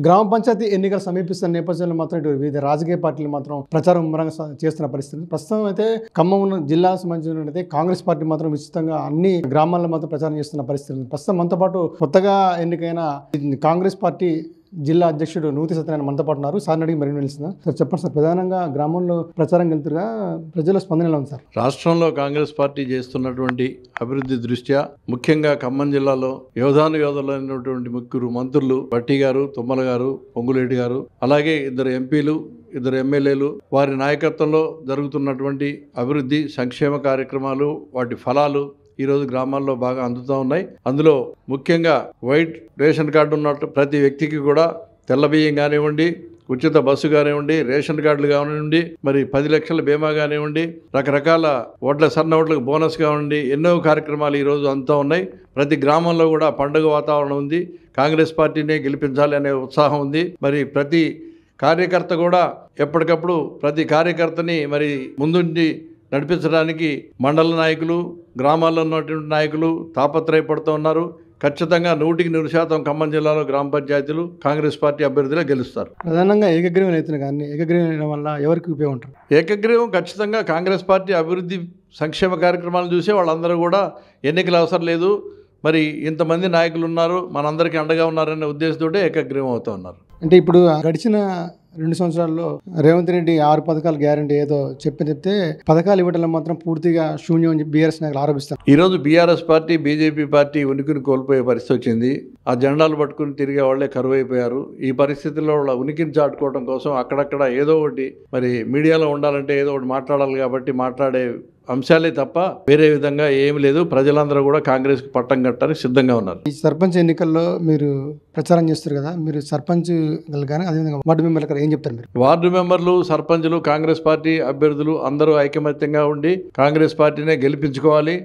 గ్రామ పంచాయతీ ఎన్నికలు సమీపిస్తున్న నేపథ్యంలో మాత్రం ఇటు వివిధ రాజకీయ పార్టీలు మాత్రం ప్రచారం ముమ్మరంగా చేస్తున్న పరిస్థితి. ప్రస్తుతం అయితే ఖమ్మం జిల్లాకు సంబంధించినట్లయితే కాంగ్రెస్ పార్టీ మాత్రం విస్తృతంగా అన్ని గ్రామాల్లో మాత్రం ప్రచారం చేస్తున్న పరిస్థితి. ప్రస్తుతం మనతో పాటు కొత్తగా ఎన్నికైన కాంగ్రెస్ పార్టీ జిల్లా అధ్యక్షుడు నూతి సత్యనారాయణ మనతో పాటు ఉన్నారు. సార్ని అడిగి మరిన్ని నిలుస్తున్నా. సార్ చెప్పండి సార్, ప్రధానంగా గ్రామంలో ప్రచారం వెళ్తురుగా ప్రజల స్పందన ఎలా ఉంది సార్? రాష్ట్రంలో కాంగ్రెస్ పార్టీ చేస్తున్నటువంటి అభివృద్ధి దృష్ట్యా ముఖ్యంగా ఖమ్మం జిల్లాలో యోధులైనటువంటి ముగ్గురు మంత్రులు బట్టి గారు, తుమ్మల గారు, పొంగులేటి గారు, అలాగే 2 ఎంపీలు, 2 ఎమ్మెల్యేలు, వారి నాయకత్వంలో జరుగుతున్నటువంటి అభివృద్ధి సంక్షేమ కార్యక్రమాలు, వాటి ఫలాలు ఈరోజు గ్రామాల్లో బాగా అందుతూ ఉన్నాయి. అందులో ముఖ్యంగా వైట్ రేషన్ కార్డు ఉన్నట్టు ప్రతి వ్యక్తికి కూడా తెల్ల బియ్యం కానివ్వండి, ఉచిత బస్సు కానివ్వండి, రేషన్ కార్డులు కానివ్వండి, మరి 10 లక్షల బీమా కానివ్వండి, రకరకాల సన్న ఓట్లకు బోనస్ కానివ్వండి, ఎన్నో కార్యక్రమాలు ఈరోజు అందుతూ ఉన్నాయి. ప్రతి గ్రామంలో కూడా పండుగ వాతావరణం ఉంది. కాంగ్రెస్ పార్టీనే గెలిపించాలి అనే ఉత్సాహం ఉంది. మరి ప్రతి కార్యకర్త కూడా ఎప్పటికప్పుడు ప్రతి కార్యకర్తని మరి ముందుండి నడిపించడానికి మండల నాయకులు, గ్రామాల్లో ఉన్నటువంటి నాయకులు తాపత్రయపడుతూ ఉన్నారు. ఖచ్చితంగా 100% ఖమ్మం జిల్లాలో గ్రామ పంచాయతీలు కాంగ్రెస్ పార్టీ అభ్యర్థులే గెలుస్తారు. ప్రధానంగా ఏకగ్రీవం అవుతుంది, కానీ ఏకగ్రీవం అయిన వల్ల ఎవరికి ఉపయోగం ఉంటుంది? ఏకగ్రీవం ఖచ్చితంగా కాంగ్రెస్ పార్టీ అభివృద్ధి సంక్షేమ కార్యక్రమాలు చూసే వాళ్ళందరూ కూడా ఎన్నికలు అవసరం లేదు, మరి ఇంతమంది నాయకులు ఉన్నారు, మనందరికీ అండగా ఉన్నారనే ఉద్దేశంతో ఏకగ్రీవం అవుతూ ఉన్నారు. అంటే ఇప్పుడు గడిచిన 2 సంవత్సరాల్లో రేవంత్ రెడ్డి 6 పథకాలు గ్యారంటీ ఏదో చెప్తే పథకాలు ఇవ్వడంలో మాత్రం పూర్తిగా శూన్యం అని బీఆర్ఎస్ నాయకులు ఆరోపిస్తారు. ఈరోజు బీఆర్ఎస్ పార్టీ, బీజేపీ పార్టీ ఉనికిని కోల్పోయే పరిస్థితి వచ్చింది. ఆ జెండాలు పట్టుకుని తిరిగే వాళ్లే కరువైపోయారు. ఈ పరిస్థితుల్లో వాళ్ళ ఉనికిని చాటుకోవడం కోసం అక్కడక్కడ ఏదో ఒకటి మరి మీడియాలో ఉండాలంటే ఏదో ఒకటి మాట్లాడాలి కాబట్టి మాట్లాడే అంశాలే తప్ప వేరే విధంగా ఏమి లేదు. ప్రజలందరూ కూడా కాంగ్రెస్కి పట్టం కట్టడానికి సిద్ధంగా ఉన్నారు. ఈ సర్పంచ్ ఎన్నికల్లో మీరు ప్రచారం చేస్తారు కదా, మీరు సర్పంచ్ కానీ అదేవిధంగా వార్డు మెంబర్లు ఏం చెప్తారు? మీరు వార్డు మెంబర్లు, సర్పంచులు, కాంగ్రెస్ పార్టీ అభ్యర్థులు అందరూ ఐకమత్యంగా ఉండి కాంగ్రెస్ పార్టీనే గెలిపించుకోవాలి.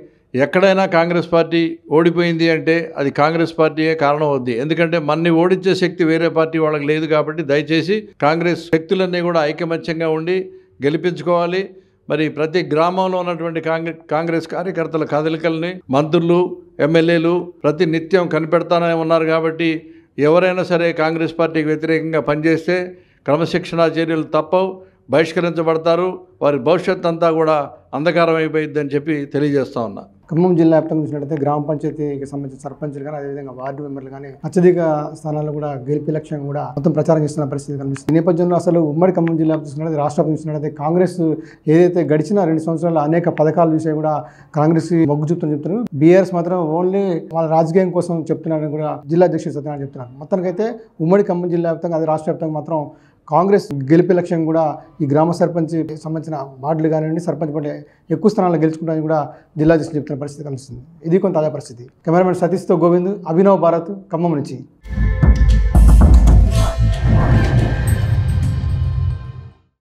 ఎక్కడైనా కాంగ్రెస్ పార్టీ ఓడిపోయింది అంటే అది కాంగ్రెస్ పార్టీయే కారణం అవుద్ది. ఎందుకంటే మన్ని ఓడించే శక్తి వేరే పార్టీ వాళ్ళకి లేదు. కాబట్టి దయచేసి కాంగ్రెస్ శక్తులన్నీ కూడా ఐకమత్యంగా ఉండి గెలిపించుకోవాలి. మరి ప్రతి గ్రామంలో ఉన్నటువంటి కాంగ్రెస్ కార్యకర్తల కదలికల్ని మంత్రులు, ఎమ్మెల్యేలు ప్రతి నిత్యం కనిపెడతానే ఉన్నారు. కాబట్టి ఎవరైనా సరే కాంగ్రెస్ పార్టీకి వ్యతిరేకంగా పనిచేస్తే క్రమశిక్షణా చర్యలు తప్పవు, బహిష్కరించబడతారు. వారి భవిష్యత్తు అంతా కూడా అంధకారం అయిపోయిందని చెప్పి తెలియజేస్తా ఉన్నా. ఖమ్మం జిల్లా వ్యాప్తంగా చూసినట్లయితే గ్రామ పంచాయతీకి సంబంధించిన సర్పంచులు కానీ అదేవిధంగా వార్డు మెంబర్లు కానీ అత్యధిక స్థానాల్లో కూడా గెలిపే లక్ష్యం కూడా మొత్తం ప్రచారం చేస్తున్న పరిస్థితి కనిపిస్తుంది. ఈ నేపథ్యంలో అసలు ఉమ్మడి ఖమ్మం జిల్లా చూసినట్లయితే రాష్ట్ర చూసినట్లయితే కాంగ్రెస్ ఏదైతే గడిచిన 2 సంవత్సరాల్లో అనేక పథకాల విషయం కూడా కాంగ్రెస్ మొగ్గు చూపుతుందని చెప్తున్నారు. బీఆర్ఎస్ మాత్రం ఓన్లీ వాళ్ళ రాజకీయం కోసం చెప్తున్నారని కూడా జిల్లా అధ్యక్షుడు సత్యనారాయణ చెప్తున్నారు. మొత్తానికైతే ఉమ్మడి ఖమ్మం జిల్లా వ్యాప్తంగా అది రాష్ట్ర వ్యాప్తంగా మాత్రం కాంగ్రెస్ గెలిపే లక్ష్యం కూడా ఈ గ్రామ సర్పంచ్ సంబంధించిన వార్డులు కానివ్వండి, సర్పంచ్ పట్ల ఎక్కువ స్థానాల్లో గెలుచుకుంటామని కూడా జిల్లా అధ్యక్షుడు చెప్తున్న పరిస్థితి కనిపిస్తుంది. ఇది కొంత తాజా పరిస్థితి. కెమెరామెన్ సతీష్తో గోవింద్, అభినవ్ భారత్, ఖమ్మం నుంచి.